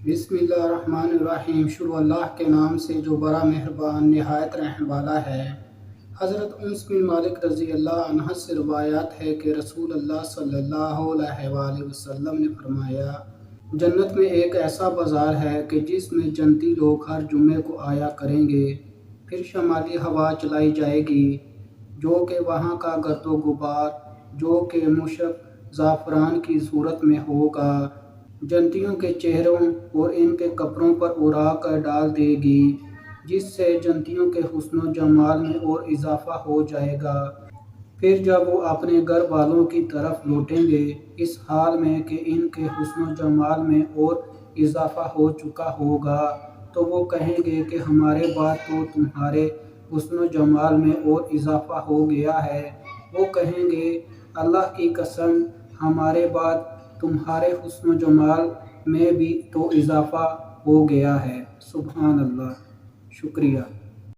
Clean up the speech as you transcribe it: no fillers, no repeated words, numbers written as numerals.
بسم اللہ الرحمن الرحیم۔ شروع اللہ کے نام سے جو بڑا مہربان نہایت رحم والا ہے۔ حضرت انس بن مالک رضی اللہ عنہ سے روایات ہے کہ رسول اللہ صلی اللہ علیہ وآلہ وسلم نے فرمایا، جنت میں ایک ایسا بازار ہے کہ جس میں جنتی لوگ ہر جمعے کو آیا کریں گے، پھر شمالی ہوا چلائی جائے گی جو کہ وہاں کا گرد و غبار جو کہ مشک زعفران کی صورت میں ہوگا جنتیوں کے چہروں اور ان کے کپڑوں پر اڑا کر ڈال دے گی، جس سے جنتیوں کے حسن و جمال میں اور اضافہ ہو جائے گا۔ پھر جب وہ اپنے گھر والوں کی طرف لوٹیں گے اس حال میں کہ ان کے حسن و جمال میں اور اضافہ ہو چکا ہوگا، تو وہ کہیں گے کہ ہمارے بعد تو تمہارے حسن و جمال میں اور اضافہ ہو گیا ہے۔ وہ کہیں گے، اللہ کی قسم، ہمارے بعد تمہارے حسن و جمال میں بھی تو اضافہ ہو گیا ہے۔ سبحان اللہ۔ شکریہ۔